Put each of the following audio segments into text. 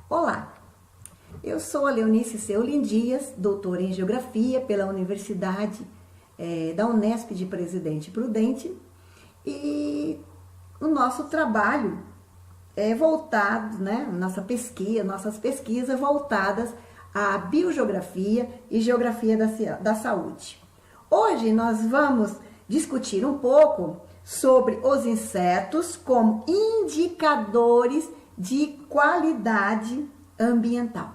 Olá, eu sou a Leonice Seulin Dias, doutora em Geografia pela Universidade da Unesp de Presidente Prudente, e o nosso trabalho é voltado, nossas pesquisas voltadas à biogeografia e geografia da saúde. Hoje nós vamos discutir um pouco sobre os insetos como indicadores de qualidade ambiental.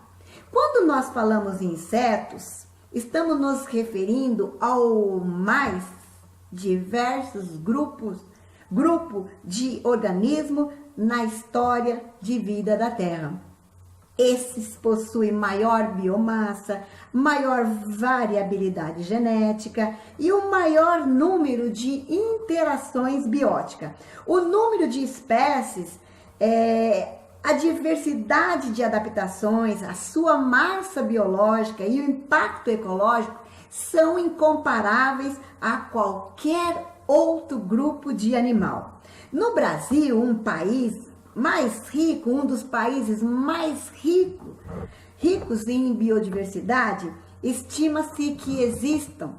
Quando nós falamos em insetos, estamos nos referindo ao mais diversos grupo de organismos na história de vida da Terra. Esses possuem maior biomassa, maior variabilidade genética e um maior número de interações bióticas. O número de espécies, a diversidade de adaptações, a sua massa biológica e o impacto ecológico são incomparáveis a qualquer outro grupo de animal. No Brasil, um dos países mais ricos em biodiversidade, estima-se que existam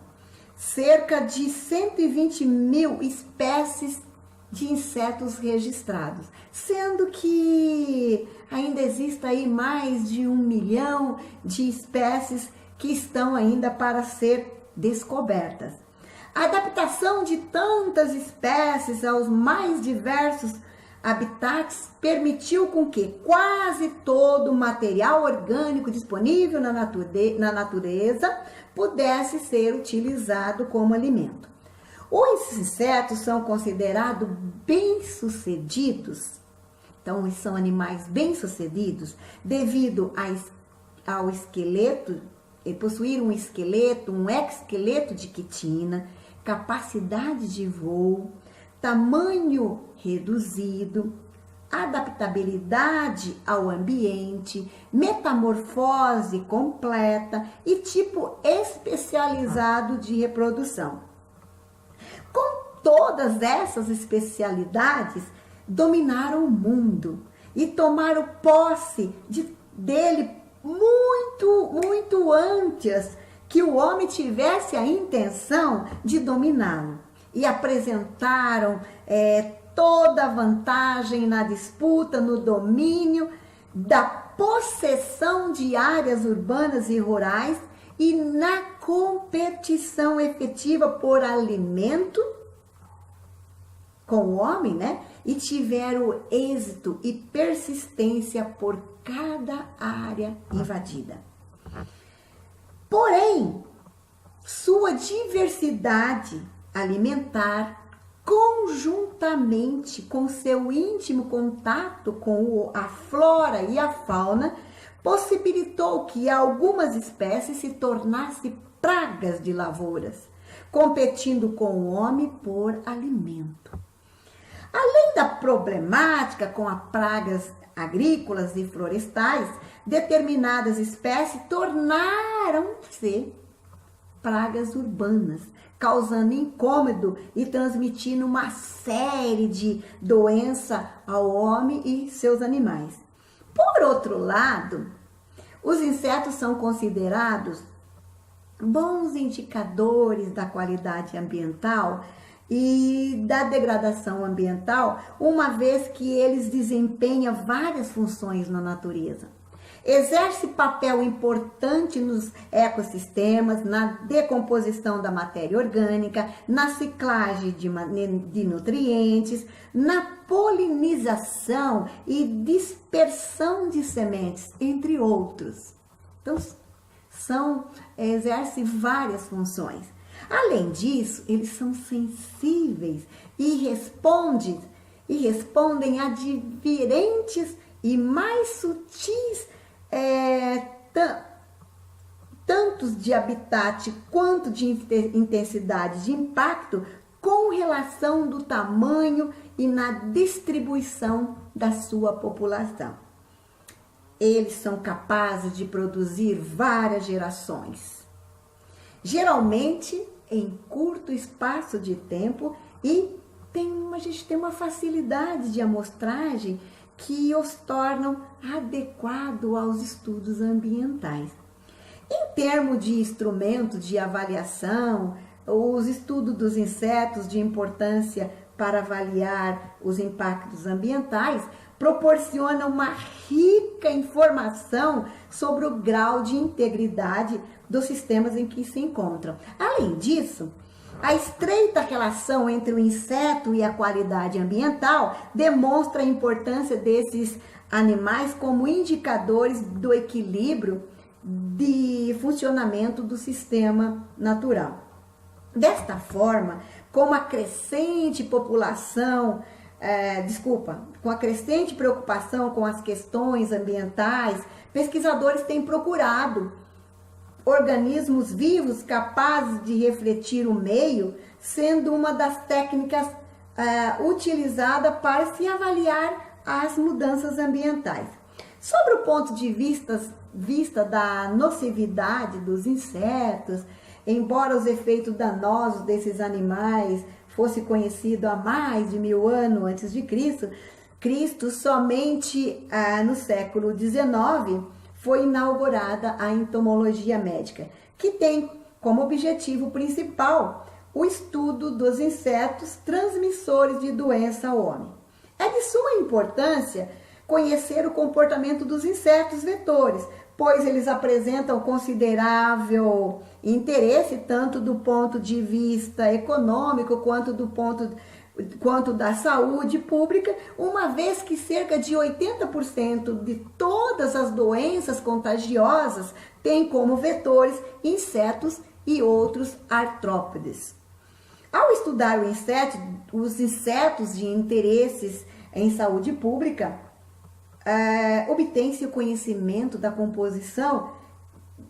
cerca de 120 mil espécies de insetos registrados, sendo que ainda existe aí mais de 1 milhão de espécies que estão ainda para ser descobertas. A adaptação de tantas espécies aos mais diversos habitats permitiu com que quase todo o material orgânico disponível na natureza pudesse ser utilizado como alimento. Os insetos são considerados bem-sucedidos, então são animais bem-sucedidos devido ao esqueleto, possuir um exoesqueleto de quitina, capacidade de voo, tamanho reduzido, adaptabilidade ao ambiente, metamorfose completa e tipo especializado de reprodução. Com todas essas especialidades, dominaram o mundo e tomaram posse dele muito antes que o homem tivesse a intenção de dominá-lo, e apresentaram toda a vantagem na disputa, no domínio da possessão de áreas urbanas e rurais e na competição efetiva por alimento com o homem, E tiveram êxito e persistência por cada área invadida. Porém, sua diversidade alimentar, conjuntamente com seu íntimo contato com a flora e a fauna, possibilitou que algumas espécies se tornassem pragas de lavouras, competindo com o homem por alimento. Além da problemática com as pragas agrícolas e florestais, determinadas espécies tornaram-se pragas urbanas, causando incômodo e transmitindo uma série de doenças ao homem e seus animais. Por outro lado, os insetos são considerados bons indicadores da qualidade ambiental e da degradação ambiental, uma vez que eles desempenham várias funções na natureza. Exerce papel importante nos ecossistemas, na decomposição da matéria orgânica, na ciclagem de nutrientes, na polinização e dispersão de sementes, entre outros. Então, exerce várias funções. Além disso, eles são sensíveis e respondem a diferentes e mais sutis tantos de habitat quanto de intensidade de impacto com relação do tamanho e na distribuição da sua população. Eles são capazes de produzir várias gerações, geralmente em curto espaço de tempo, e a gente tem uma facilidade de amostragem que os tornam adequados aos estudos ambientais. Em termos de instrumentos de avaliação, os estudos dos insetos de importância para avaliar os impactos ambientais proporcionam uma rica informação sobre o grau de integridade dos sistemas em que se encontram. Além disso, a estreita relação entre o inseto e a qualidade ambiental demonstra a importância desses animais como indicadores do equilíbrio de funcionamento do sistema natural. Desta forma, com a crescente preocupação com as questões ambientais, pesquisadores têm procurado organismos vivos capazes de refletir o meio, sendo uma das técnicas utilizada para se avaliar as mudanças ambientais. Sobre o ponto de vista da nocividade dos insetos, embora os efeitos danosos desses animais fosse conhecido há mais de 1000 anos antes de Cristo, somente no século XIX foi inaugurada a entomologia médica, que tem como objetivo principal o estudo dos insetos transmissores de doença ao homem. É de suma importância conhecer o comportamento dos insetos vetores, pois eles apresentam considerável interesse tanto do ponto de vista econômico quanto da saúde pública, uma vez que cerca de 80% de todas as doenças contagiosas têm como vetores insetos e outros artrópodes. Ao estudar os insetos de interesses em saúde pública, obtém-se o conhecimento da composição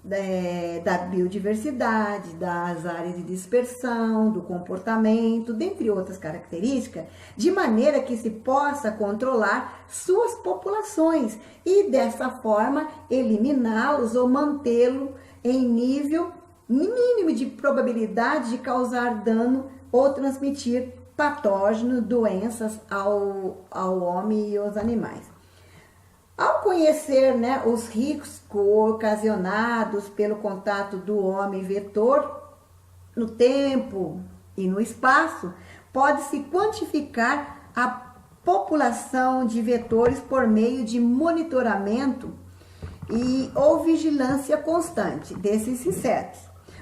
da biodiversidade, das áreas de dispersão, do comportamento, dentre outras características, de maneira que se possa controlar suas populações e, dessa forma, eliminá-los ou mantê-lo em nível mínimo de probabilidade de causar dano ou transmitir patógenos, doenças ao homem e aos animais. Ao conhecer os riscos ocasionados pelo contato do homem vetor no tempo e no espaço, pode-se quantificar a população de vetores por meio de monitoramento ou vigilância constante desses insetos.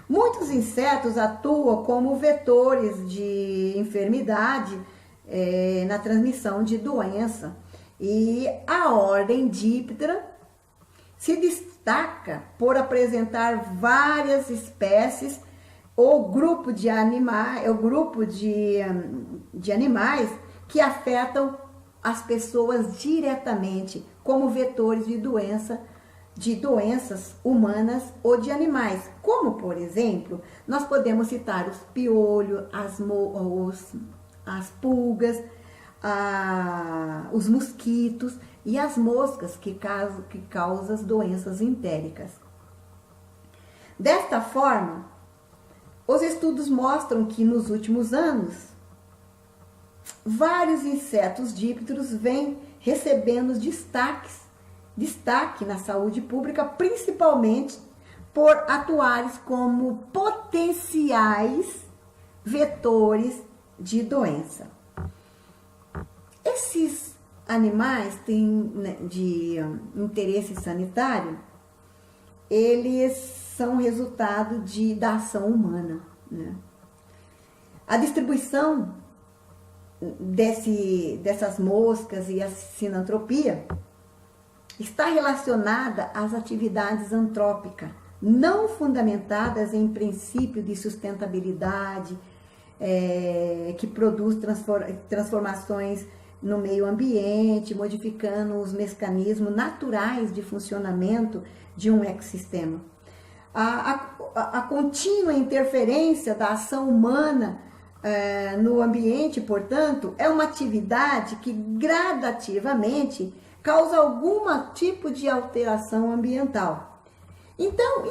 Muitos insetos atuam como vetores de enfermidade na transmissão de doença. E a ordem Diptera se destaca por apresentar várias espécies ou grupo de animais que afetam as pessoas diretamente, como vetores de doenças humanas ou de animais. Como, por exemplo, nós podemos citar os piolhos, as pulgas, os mosquitos e as moscas que causam as doenças entéricas. Desta forma, os estudos mostram que nos últimos anos, vários insetos dípteros vêm recebendo destaque na saúde pública, principalmente por atuarem como potenciais vetores de doença. Esses animais de interesse sanitário, eles são resultado da ação humana, A distribuição dessas moscas e a sinantropia está relacionada às atividades antrópicas, não fundamentadas em princípio de sustentabilidade, que produz transformações no meio ambiente, modificando os mecanismos naturais de funcionamento de um ecossistema. A contínua interferência da ação humana no ambiente, portanto, é uma atividade que gradativamente causa algum tipo de alteração ambiental. Então,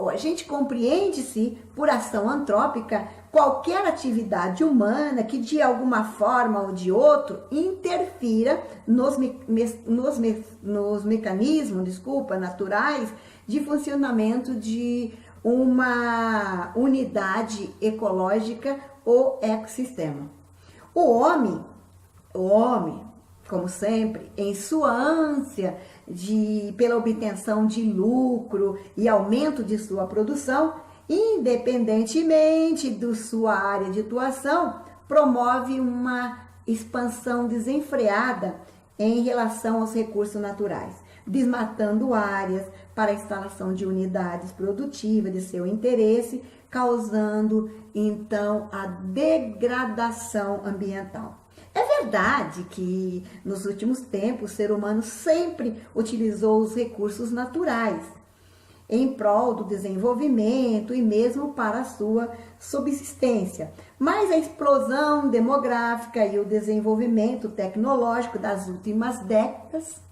a gente compreende-se por ação antrópica qualquer atividade humana que de alguma forma ou de outro interfira nos mecanismos, naturais de funcionamento de uma unidade ecológica ou ecossistema. O homem, como sempre, em sua ânsia pela obtenção de lucro e aumento de sua produção, independentemente de sua área de atuação, promove uma expansão desenfreada em relação aos recursos naturais, desmatando áreas para a instalação de unidades produtivas de seu interesse, causando então a degradação ambiental. É verdade que nos últimos tempos o ser humano sempre utilizou os recursos naturais em prol do desenvolvimento e mesmo para a sua subsistência. Mas a explosão demográfica e o desenvolvimento tecnológico das últimas décadas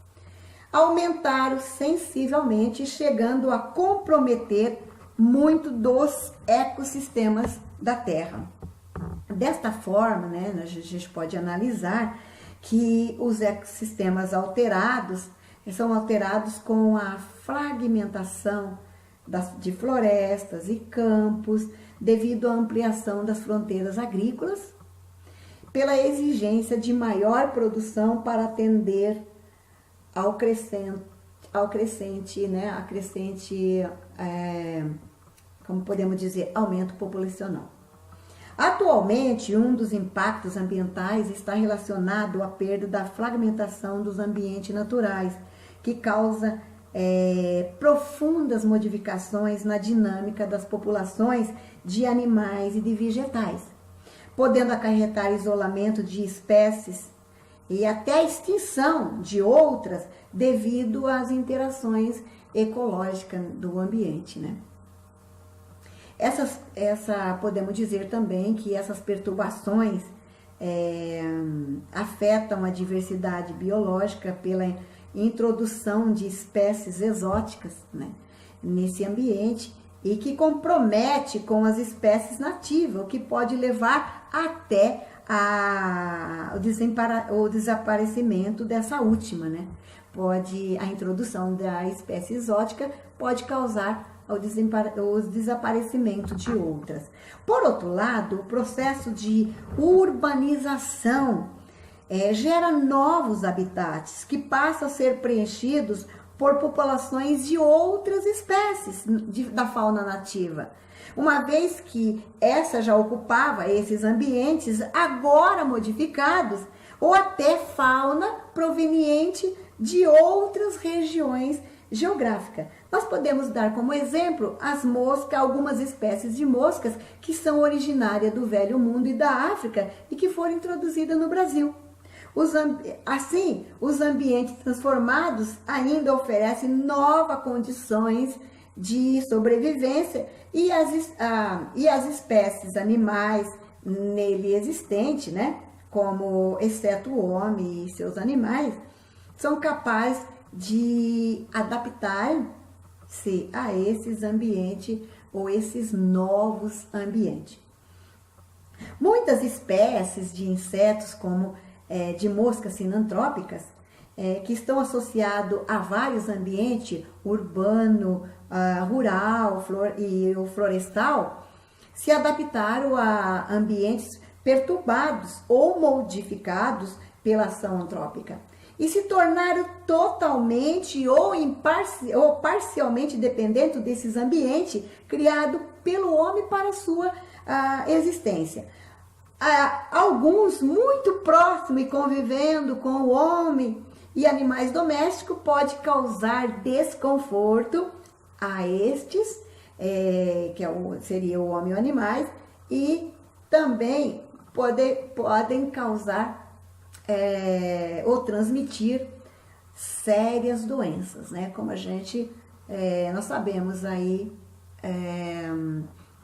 aumentaram sensivelmente, chegando a comprometer muito dos ecossistemas da Terra. Desta forma, né, a gente pode analisar que os ecossistemas são alterados com a fragmentação de florestas e campos, devido à ampliação das fronteiras agrícolas, pela exigência de maior produção para atender ao crescente, como podemos dizer, aumento populacional. Atualmente, um dos impactos ambientais está relacionado à perda da fragmentação dos ambientes naturais, que causa profundas modificações na dinâmica das populações de animais e de vegetais, podendo acarretar isolamento de espécies e até a extinção de outras devido às interações ecológicas do ambiente, né? Podemos dizer também que essas perturbações afetam a diversidade biológica pela introdução de espécies exóticas, né, nesse ambiente e que compromete com as espécies nativas, o que pode levar até o desaparecimento dessa última, né? A introdução da espécie exótica pode causar o desaparecimento de outras. Por outro lado, o processo de urbanização gera novos habitats que passam a ser preenchidos por populações de outras espécies da fauna nativa. Uma vez que essa já ocupava esses ambientes agora modificados, ou até fauna proveniente de outras regiões geográficas. Nós podemos dar como exemplo as moscas, algumas espécies de moscas que são originárias do Velho Mundo e da África e que foram introduzidas no Brasil. Assim, os ambientes transformados ainda oferecem novas condições de sobrevivência e as espécies animais nele existentes, né, como exceto o homem e seus animais, são capazes de adaptar-se a esses ambientes ou esses novos ambientes. Muitas espécies de insetos, como de moscas sinantrópicas, que estão associados a vários ambientes, urbano, rural e o florestal, se adaptaram a ambientes perturbados ou modificados pela ação antrópica e se tornaram totalmente ou parcialmente dependentes desses ambientes criados pelo homem para a sua existência. Alguns muito próximos e convivendo com o homem e animais domésticos pode causar desconforto a estes, seria o homem e animais, e também podem causar ou transmitir sérias doenças, né? Como nós sabemos aí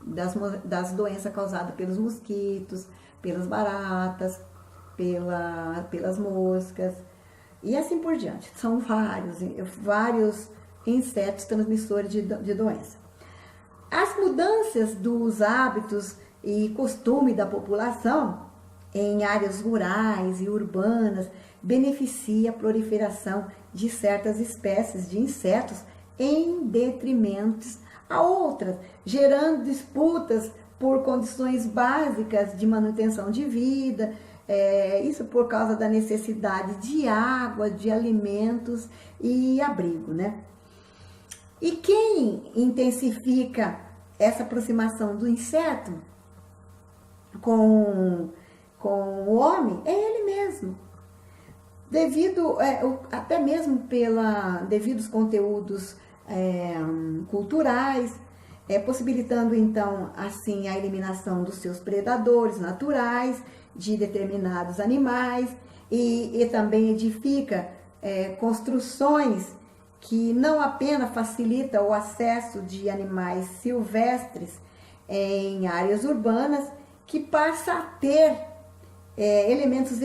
das doenças causadas pelos mosquitos, pelas baratas, pelas moscas e assim por diante. São vários insetos transmissores de doença. As mudanças dos hábitos e costume da população em áreas rurais e urbanas beneficia a proliferação de certas espécies de insetos em detrimento a outras, gerando disputas por condições básicas de manutenção de vida, isso por causa da necessidade de água, de alimentos e abrigo, né? E quem intensifica essa aproximação do inseto com o homem é ele mesmo. Devido, até mesmo devido aos conteúdos culturais, possibilitando então assim a eliminação dos seus predadores naturais, de determinados animais, e também edifica construções que não apenas facilita o acesso de animais silvestres em áreas urbanas, que passa a ter elementos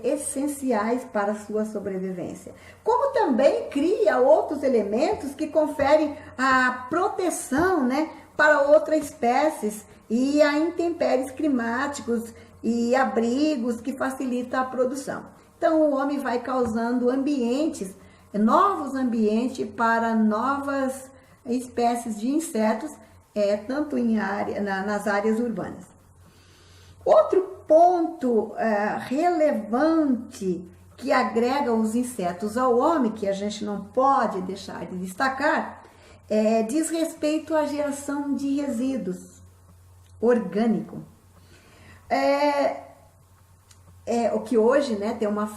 essenciais para a sua sobrevivência. Como também cria outros elementos que conferem a proteção, né, para outras espécies e a intempéries climáticos e abrigos que facilita a produção. Então o homem vai causando novos ambientes para novas espécies de insetos, tanto nas áreas urbanas. Outro ponto relevante que agrega os insetos ao homem, que a gente não pode deixar de destacar, diz respeito à geração de resíduos orgânicos. O que hoje, né, tem uma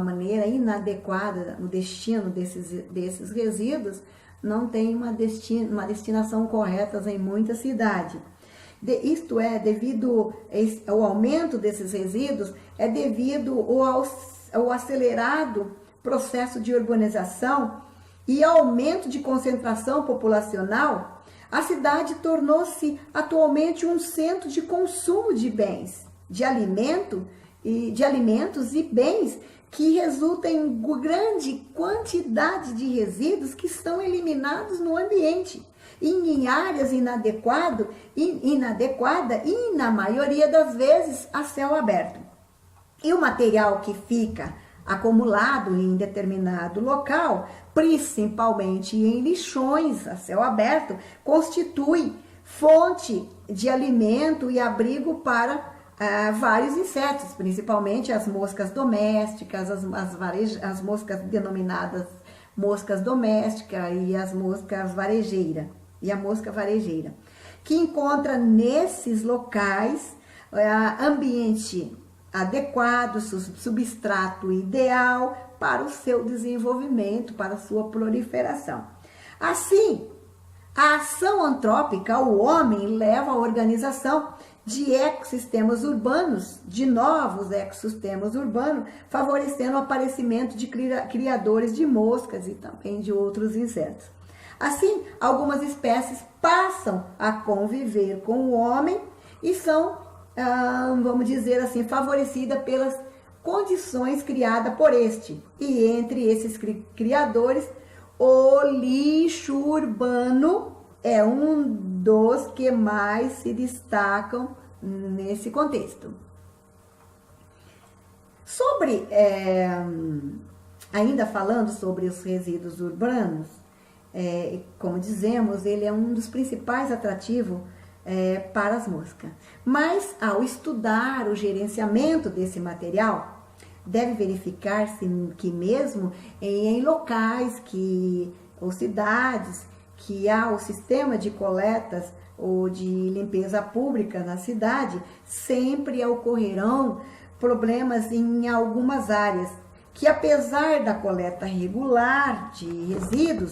maneira inadequada, o destino desses resíduos não tem uma destinação correta em muitas cidades. Isto devido ao aumento desses resíduos, devido ao acelerado processo de urbanização e aumento de concentração populacional. A cidade tornou-se atualmente um centro de consumo de bens, de alimentos e bens que resultam em grande quantidade de resíduos que são eliminados no ambiente, em áreas inadequadas e, na maioria das vezes, a céu aberto. E o material que fica acumulado em determinado local, principalmente em lixões a céu aberto, constitui fonte de alimento e abrigo para vários insetos, principalmente as moscas domésticas, as moscas denominadas moscas domésticas e as moscas varejeiras. E a mosca varejeira, que encontra nesses locais ambiente adequado, substrato ideal para o seu desenvolvimento, para a sua proliferação. Assim, a ação antrópica, o homem, leva à organização de ecossistemas urbanos, de novos ecossistemas urbanos, favorecendo o aparecimento de criadores de moscas e também de outros insetos. Assim, algumas espécies passam a conviver com o homem e são, vamos dizer assim, favorecidas pelas condições criadas por este. E entre esses criadores, o lixo urbano é um dos que mais se destacam nesse contexto. Ainda falando sobre os resíduos urbanos, como dizemos, ele é um dos principais atrativos para as moscas. Mas, ao estudar o gerenciamento desse material, deve verificar-se que mesmo em locais ou cidades que há o sistema de coletas ou de limpeza pública na cidade, sempre ocorrerão problemas em algumas áreas, que apesar da coleta regular de resíduos,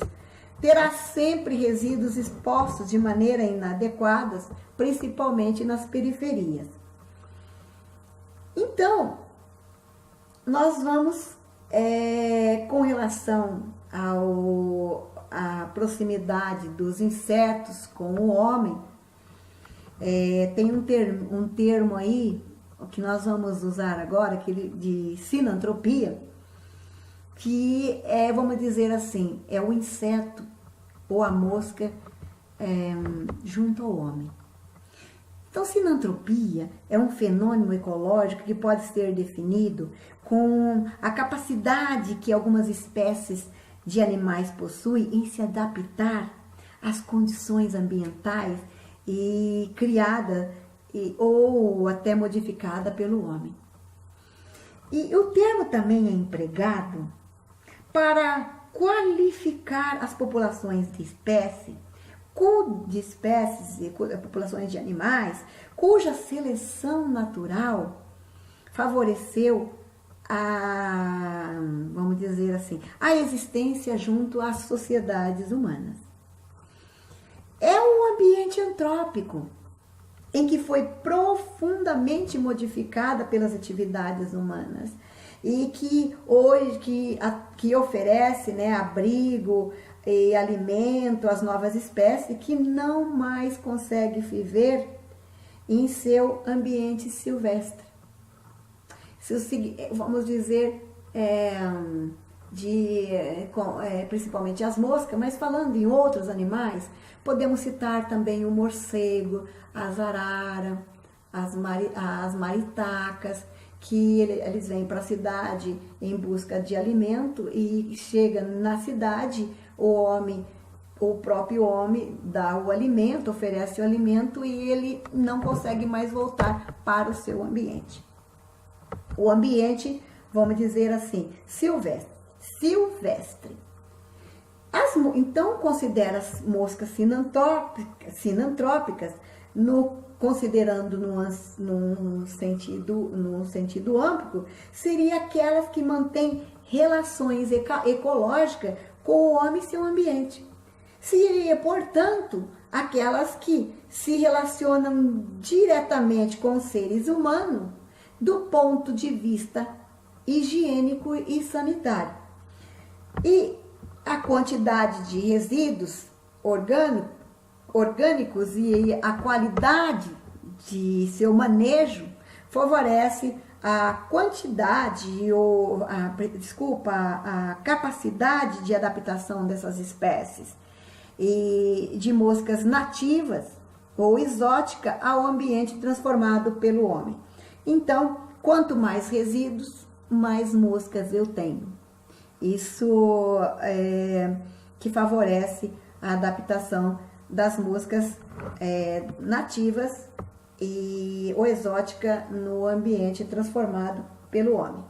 terá sempre resíduos expostos de maneira inadequada, principalmente nas periferias. Então, nós vamos, com relação à proximidade dos insetos com o homem, tem um termo aí, o que nós vamos usar agora, de sinantropia, que vamos dizer assim, é o inseto ou a mosca junto ao homem. Então, sinantropia é um fenômeno ecológico que pode ser definido com a capacidade que algumas espécies de animais possuem em se adaptar às condições ambientais e criada ou até modificada pelo homem. E o termo também é empregado para qualificar as populações de espécies e populações de animais cuja seleção natural favoreceu vamos dizer assim, a existência junto às sociedades humanas. É um ambiente antrópico em que foi profundamente modificada pelas atividades humanas e que hoje que oferece, né, abrigo e alimento às novas espécies que não mais conseguem viver em seu ambiente silvestre. Vamos dizer, principalmente as moscas, mas falando em outros animais, podemos citar também o morcego, as araras, as maritacas, que eles vêm para a cidade em busca de alimento e chega na cidade, o próprio homem dá o alimento, oferece o alimento e ele não consegue mais voltar para o seu ambiente. O ambiente, vamos dizer assim, silvestre. Então, considera as moscas sinantrópicas, considerando num sentido amplo, seria aquelas que mantêm relações ecológicas com o homem e seu ambiente. Seria, portanto, aquelas que se relacionam diretamente com os seres humanos do ponto de vista higiênico e sanitário. E a quantidade de resíduos orgânicos e a qualidade de seu manejo favorece a capacidade de adaptação dessas espécies e de moscas nativas ou exóticas ao ambiente transformado pelo homem. Então, quanto mais resíduos, mais moscas eu tenho. Isso que favorece a adaptação das moscas nativas ou exótica no ambiente transformado pelo homem.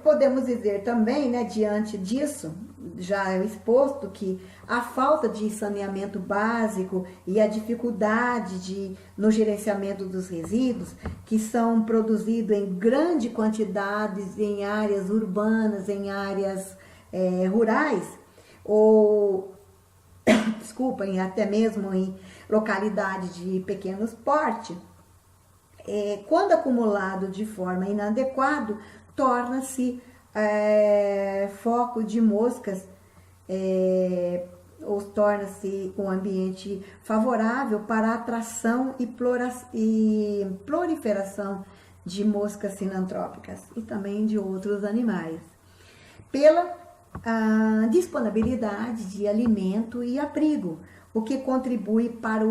Podemos dizer também, né, diante disso, já é exposto que a falta de saneamento básico e a dificuldade no gerenciamento dos resíduos, que são produzidos em grande quantidades em áreas urbanas, em áreas rurais, ou, até mesmo em localidades de pequeno porte, quando acumulado de forma inadequada, torna-se foco de moscas, ou torna-se um ambiente favorável para a atração e proliferação de moscas sinantrópicas e também de outros animais, pela disponibilidade de alimento e abrigo, o que contribui para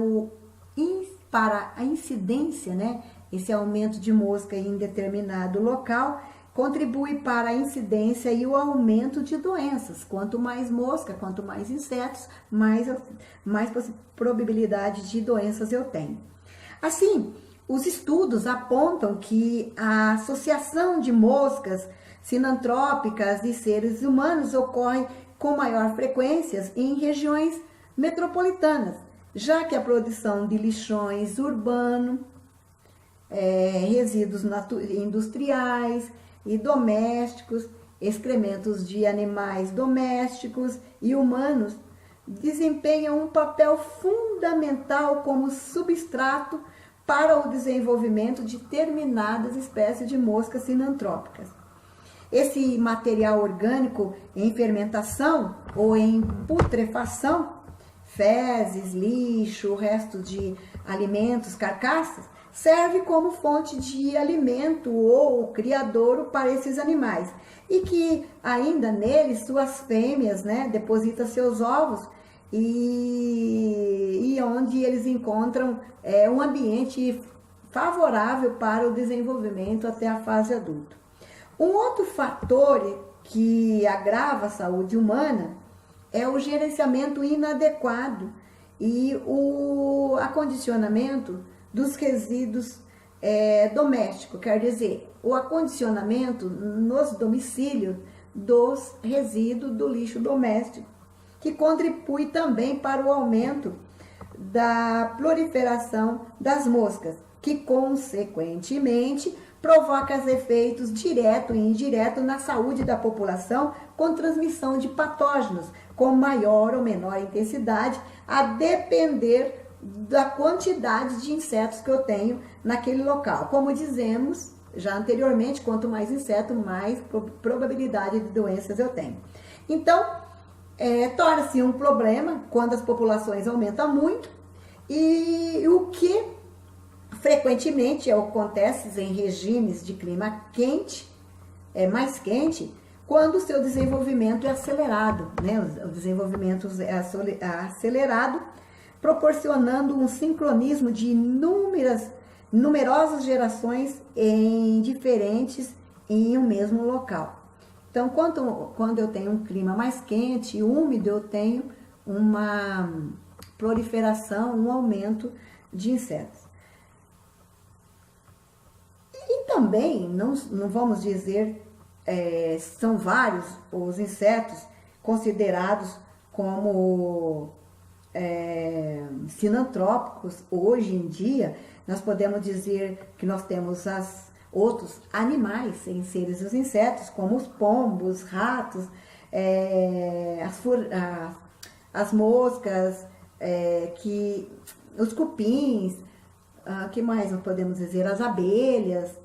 a incidência, né? Esse aumento de mosca em determinado local contribui para a incidência e o aumento de doenças. Quanto mais mosca, quanto mais insetos, mais probabilidade de doenças eu tenho. Assim, os estudos apontam que a associação de moscas sinantrópicas e seres humanos ocorre com maior frequência em regiões metropolitanas, já que a produção de lixões urbanos, resíduos industriais e domésticos, excrementos de animais domésticos e humanos desempenham um papel fundamental como substrato para o desenvolvimento de determinadas espécies de moscas sinantrópicas. Esse material orgânico em fermentação ou em putrefação, fezes, lixo, restos de alimentos, carcaças, serve como fonte de alimento ou criadouro para esses animais. E que ainda neles, suas fêmeas, né, depositam seus ovos e onde eles encontram um ambiente favorável para o desenvolvimento até a fase adulta. Um outro fator que agrava a saúde humana é o gerenciamento inadequado e o acondicionamento dos resíduos domésticos, quer dizer, o acondicionamento nos domicílios dos resíduos do lixo doméstico, que contribui também para o aumento da proliferação das moscas, que consequentemente provoca efeitos direto e indireto na saúde da população com transmissão de patógenos com maior ou menor intensidade, a depender da quantidade de insetos que eu tenho naquele local. Como dizemos já anteriormente, quanto mais inseto, mais probabilidade de doenças eu tenho. Então, torna-se um problema quando as populações aumentam muito, e o que frequentemente acontece em regimes de clima quente, mais quente, quando o seu desenvolvimento é acelerado, né? O desenvolvimento é acelerado, proporcionando um sincronismo de numerosas gerações em um mesmo local. Então, quando eu tenho um clima mais quente e úmido, eu tenho uma proliferação, um aumento de insetos. E também, não vamos dizer, são vários os insetos considerados como sinantrópicos. Hoje em dia, nós podemos dizer que nós temos outros animais sem seres os insetos, como os pombos, ratos, as moscas, os cupins, que mais nós podemos dizer? As abelhas,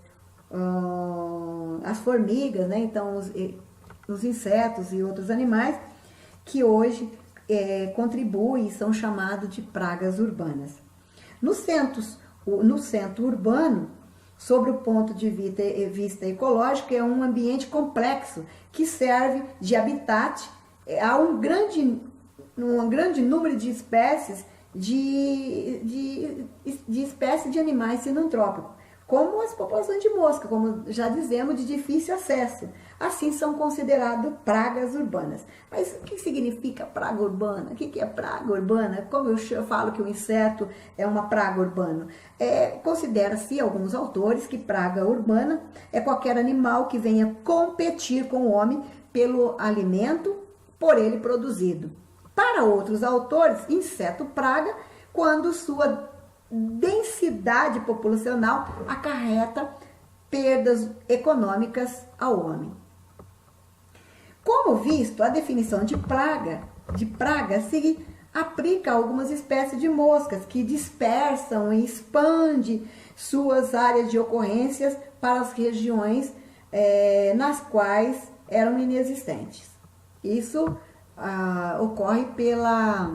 as formigas, né? Então, os insetos e outros animais que hoje contribuem e são chamados de pragas urbanas. No centro urbano, sobre o ponto de vista ecológico, é um ambiente complexo que serve de habitat a um grande número de espécies de espécies de animais sinantrópicos, como as populações de mosca, como já dizemos, de difícil acesso. Assim são consideradas pragas urbanas. Mas o que significa praga urbana? O que é praga urbana? Como eu falo que o inseto é uma praga urbana? Considera-se, alguns autores, que praga urbana é qualquer animal que venha competir com o homem pelo alimento por ele produzido. Para outros autores, inseto praga quando sua densidade populacional acarreta perdas econômicas ao homem. Como visto, a definição de praga se aplica a algumas espécies de moscas que dispersam e expandem suas áreas de ocorrências para as regiões nas quais eram inexistentes. Isso ocorre pela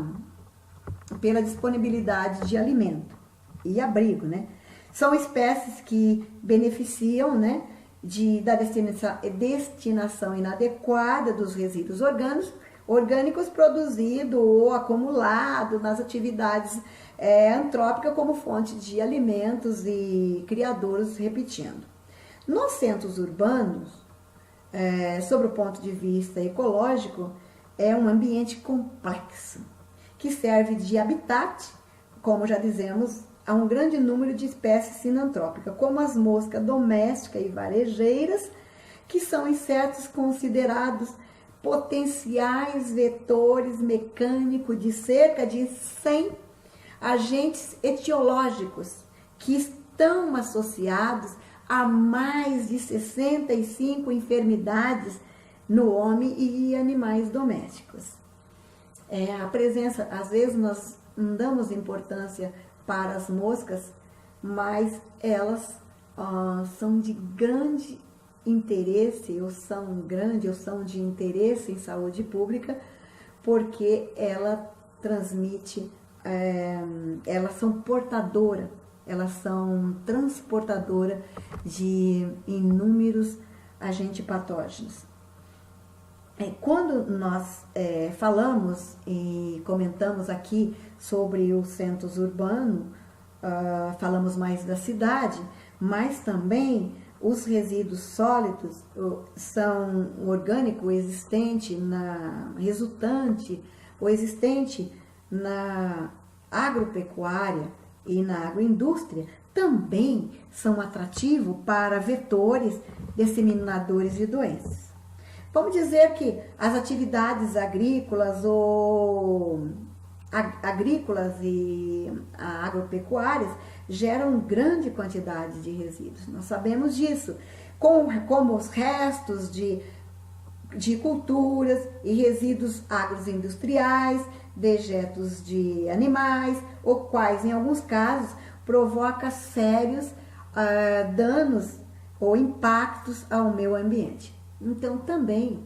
disponibilidade de alimento e abrigo, né? São espécies que beneficiam, né, da destinação inadequada dos resíduos orgânicos produzidos ou acumulados nas atividades antrópicas como fonte de alimentos e criadouros, repetindo. Nos centros urbanos, sobre o ponto de vista ecológico, é um ambiente complexo, que serve de habitat, como já dizemos, a um grande número de espécies sinantrópicas, como as moscas domésticas e varejeiras, que são insetos considerados potenciais vetores mecânicos de cerca de 100 agentes etiológicos, que estão associados a mais de 65 enfermidades no homem e animais domésticos. A presença, às vezes nós não damos importância para as moscas, mas elas são de grande interesse, ou são de interesse em saúde pública, porque ela transmite, elas são transportadoras de inúmeros agentes patógenos. Quando nós falamos e comentamos aqui sobre os centros urbanos, falamos mais da cidade, mas também os resíduos sólidos são orgânico resultante ou existente na agropecuária e na agroindústria, também são atrativos para vetores disseminadores de doenças. Vamos dizer que as atividades agrícolas e agropecuárias geram grande quantidade de resíduos. Nós sabemos disso, como os restos de culturas e resíduos agroindustriais, dejetos de animais, o quais, em alguns casos, provoca sérios danos ou impactos ao meio ambiente. Então, também,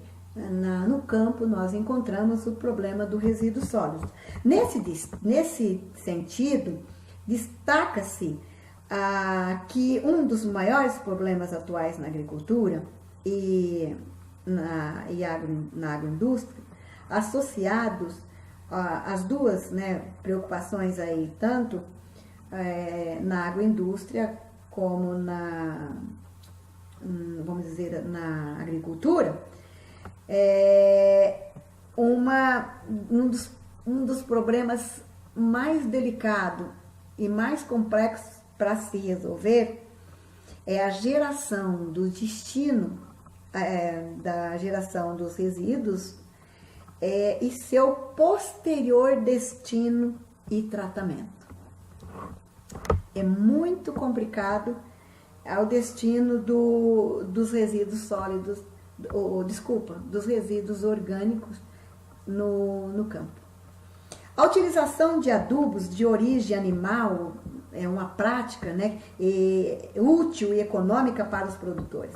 no campo, nós encontramos o problema do resíduo sólido. Nesse sentido, destaca-se que um dos maiores problemas atuais na agricultura e na agroindústria, associados às duas preocupações aí, tanto na agroindústria como vamos dizer, na agricultura, um dos problemas mais delicados e mais complexos para se resolver é a geração do destino, da geração dos resíduos e seu posterior destino e tratamento. É muito complicado ao destino dos resíduos sólidos, dos resíduos orgânicos no campo. A utilização de adubos de origem animal é uma prática útil e econômica para os produtores.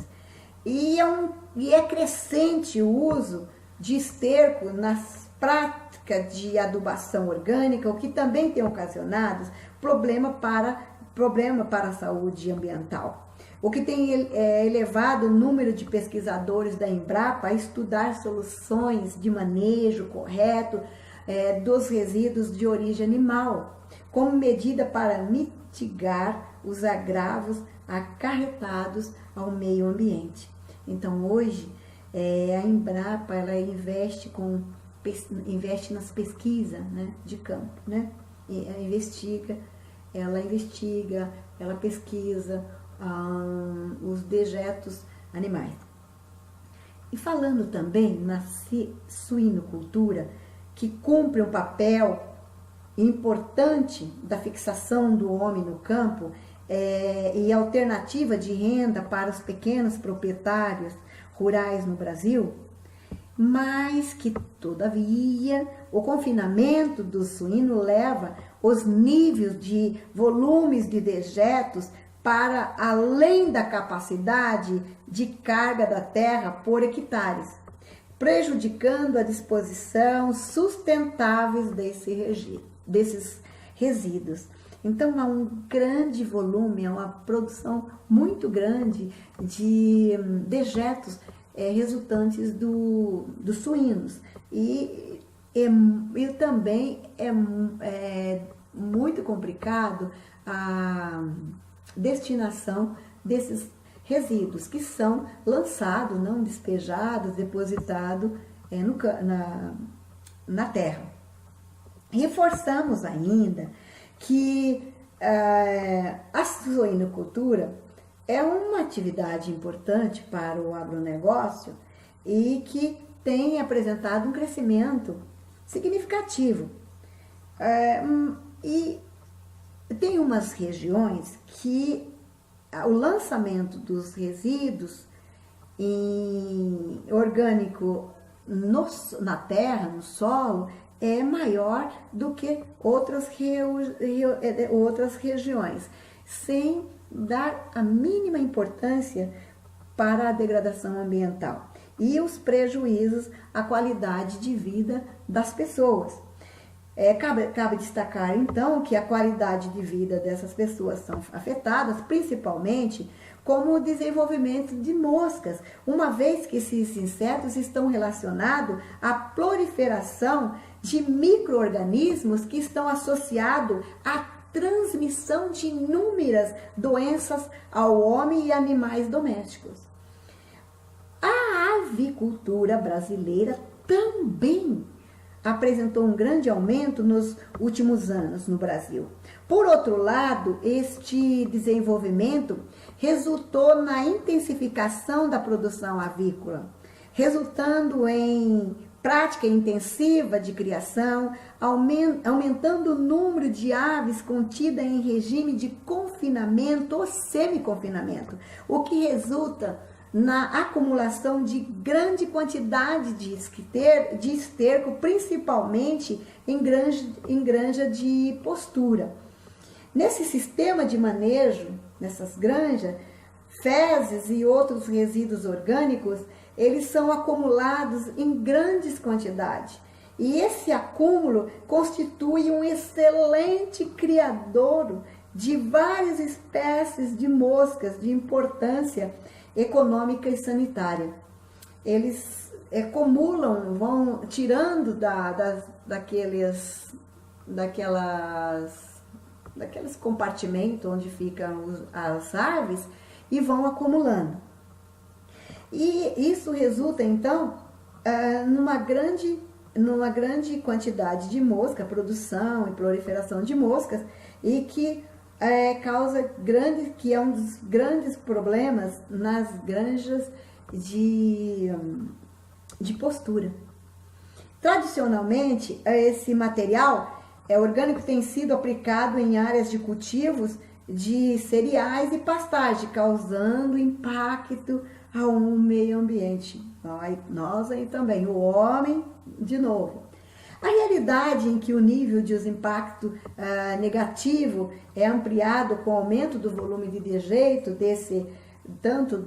E é crescente o uso de esterco nas práticas de adubação orgânica, o que também tem ocasionado problema para a saúde ambiental. O que tem elevado o número de pesquisadores da Embrapa a estudar soluções de manejo correto dos resíduos de origem animal, como medida para mitigar os agravos acarretados ao meio ambiente. Então, hoje, a Embrapa ela investe nas pesquisas de campo, ela investiga, ela pesquisa os dejetos animais. E falando também na suinocultura, que cumpre um papel importante da fixação do homem no campo e alternativa de renda para os pequenos proprietários rurais no Brasil, mas que, todavia, o confinamento do suíno leva os níveis de volumes de dejetos para além da capacidade de carga da terra por hectares, prejudicando a disposição sustentável desses resíduos. Então, há um grande volume, há uma produção muito grande de dejetos resultantes dos suínos. E também é muito complicado a destinação desses resíduos que são lançados, não despejados, depositados na terra. Reforçamos ainda que a suinocultura é uma atividade importante para o agronegócio e que tem apresentado um crescimento significativo. E tem umas regiões que o lançamento dos resíduos orgânico na terra, no solo, é maior do que outras regiões, sem dar a mínima importância para a degradação ambiental e os prejuízos à qualidade de vida das pessoas. Cabe destacar, então, que a qualidade de vida dessas pessoas são afetadas, principalmente como o desenvolvimento de moscas, uma vez que esses insetos estão relacionados à proliferação de micro-organismos que estão associados à transmissão de inúmeras doenças ao homem e animais domésticos. A avicultura brasileira também apresentou um grande aumento nos últimos anos no Brasil. Por outro lado, este desenvolvimento resultou na intensificação da produção avícola, resultando em prática intensiva de criação, aumentando o número de aves contidas em regime de confinamento ou semi-confinamento, o que resulta na acumulação de grande quantidade de esterco, principalmente em granja de postura. Nesse sistema de manejo, nessas granjas, fezes e outros resíduos orgânicos, eles são acumulados em grandes quantidades. E esse acúmulo constitui um excelente criadouro de várias espécies de moscas de importância econômica e sanitária. Eles acumulam, vão tirando daqueles compartimentos onde ficam as aves e vão acumulando. E isso resulta, então, numa grande quantidade de mosca, produção e proliferação de moscas, e que que é um dos grandes problemas nas granjas de postura. Tradicionalmente, esse material orgânico tem sido aplicado em áreas de cultivos de cereais e pastagem, causando impacto ao meio ambiente. Nós aí também, o homem, de novo. A realidade em que o nível de impacto negativo é ampliado com o aumento do volume de dejeto tanto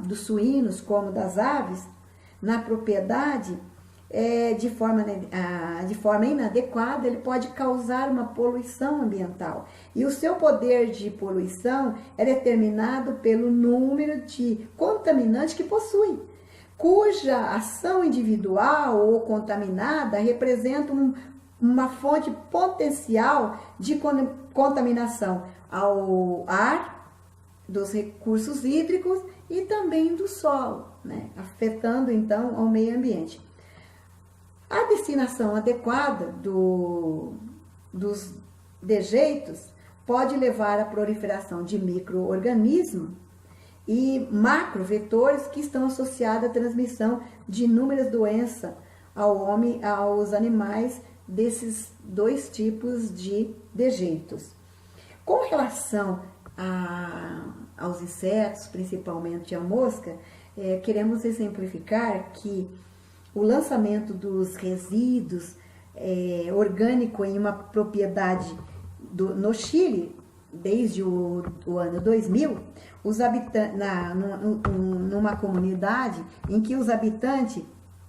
dos suínos como das aves na propriedade, de forma inadequada, ele pode causar uma poluição ambiental. E o seu poder de poluição é determinado pelo número de contaminantes que possui, cuja ação individual ou contaminada representa uma fonte potencial de contaminação ao ar, dos recursos hídricos e também do solo, né? Afetando então ao meio ambiente. A destinação adequada dos dejeitos pode levar à proliferação de micro-organismos e macrovetores que estão associados à transmissão de inúmeras doenças ao homem e aos animais desses dois tipos de dejeitos. Com relação aos insetos, principalmente a mosca, queremos exemplificar que o lançamento dos resíduos orgânicos em uma propriedade no Chile, desde o ano 2000, os habitantes, numa comunidade em que os habitantes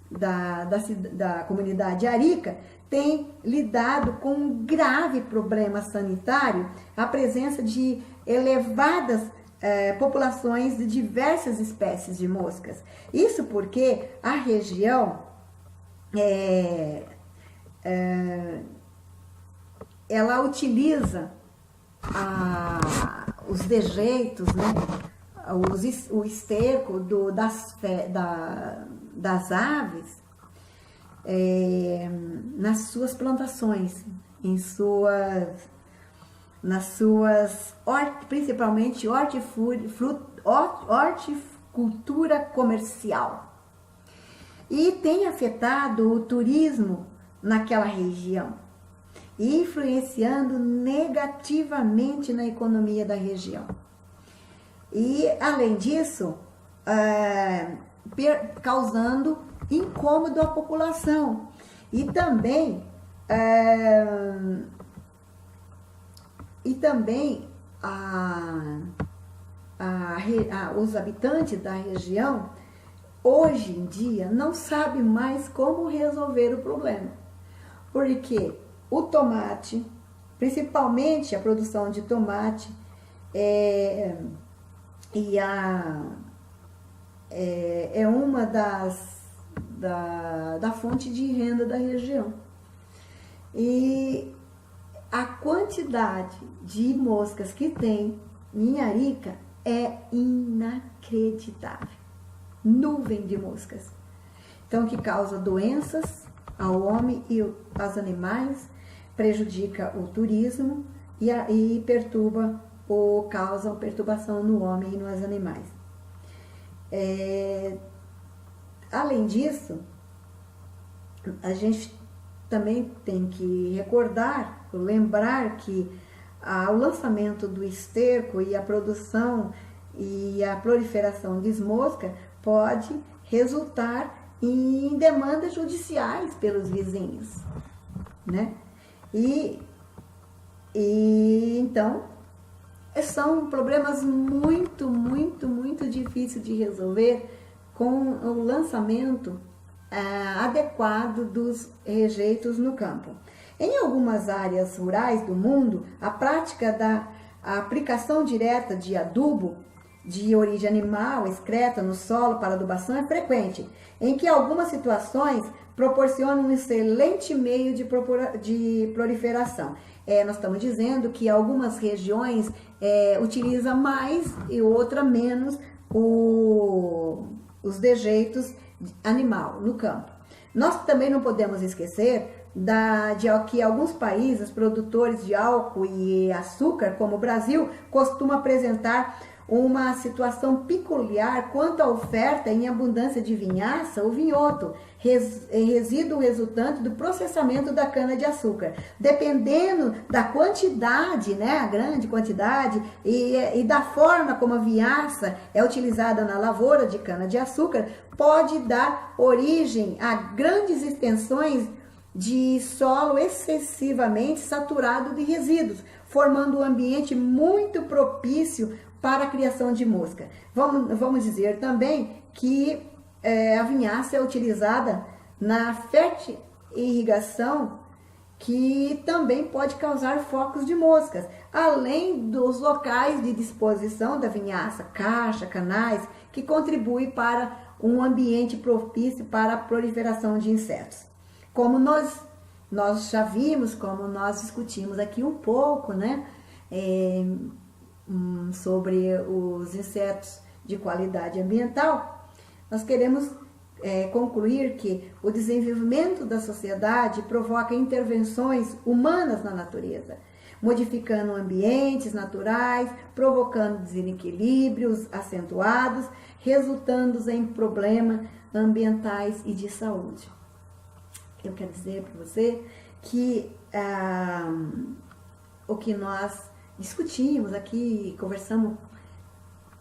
da comunidade Arica têm lidado com um grave problema sanitário, a presença de elevadas populações de diversas espécies de moscas. Isso porque a região ela utiliza os dejeitos, né, o esterco das aves nas suas plantações, principalmente horticultura comercial. E tem afetado o turismo naquela região, influenciando negativamente na economia da região. E, além disso, causando incômodo à população. E também os habitantes da região, hoje em dia, não sabem mais como resolver o problema. Porque o tomate, principalmente a produção de tomate, é uma da fonte de renda da região. E a quantidade de moscas que tem em Arica é inacreditável. Nuvem de moscas. Então, que causa doenças ao homem e aos animais, prejudica o turismo e perturba ou causa perturbação no homem e nos animais. Além disso, a gente também tem que lembrar que o lançamento do esterco e a produção e a proliferação de mosca pode resultar em demandas judiciais pelos vizinhos, né? E então são problemas muito, muito, muito difíceis de resolver com o lançamento adequado dos rejeitos no campo. Em algumas áreas rurais do mundo, a prática da aplicação direta de adubo de origem animal, excreta no solo para adubação é frequente, em que algumas situações proporcionam um excelente meio de proliferação. Nós estamos dizendo que algumas regiões utilizam mais e outra menos os dejeitos animal no campo. Nós também não podemos esquecer de que alguns países produtores de álcool e açúcar, como o Brasil, costumam apresentar uma situação peculiar quanto à oferta em abundância de vinhaça ou vinhoto, resíduo resultante do processamento da cana-de-açúcar. Dependendo da quantidade, né, a grande quantidade e da forma como a vinhaça é utilizada na lavoura de cana-de-açúcar, pode dar origem a grandes extensões de solo excessivamente saturado de resíduos, formando um ambiente muito propício para a criação de mosca. Vamos dizer também que a vinhaça é utilizada na fertirrigação, que também pode causar focos de moscas, além dos locais de disposição da vinhaça, caixa, canais, que contribuem para um ambiente propício para a proliferação de insetos. Como nós já vimos, como nós discutimos aqui um pouco, né, sobre os insetos de qualidade ambiental, nós queremos concluir que o desenvolvimento da sociedade provoca intervenções humanas na natureza, modificando ambientes naturais, provocando desequilíbrios acentuados, resultando em problemas ambientais e de saúde. Eu quero dizer para você que o que nós discutimos aqui, conversamos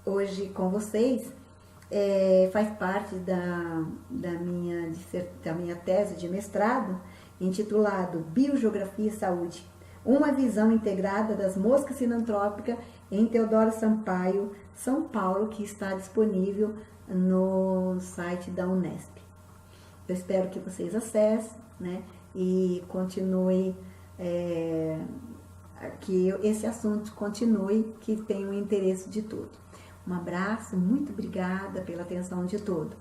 hoje com vocês, faz parte da minha tese de mestrado, intitulado Biogeografia e Saúde, uma visão integrada das moscas sinantrópicas, em Teodoro Sampaio, São Paulo, que está disponível no site da Unesp. Eu espero que vocês acessem, né, e continuem, que esse assunto continue, que tenha o interesse de todos. Um abraço, muito obrigada pela atenção de todos.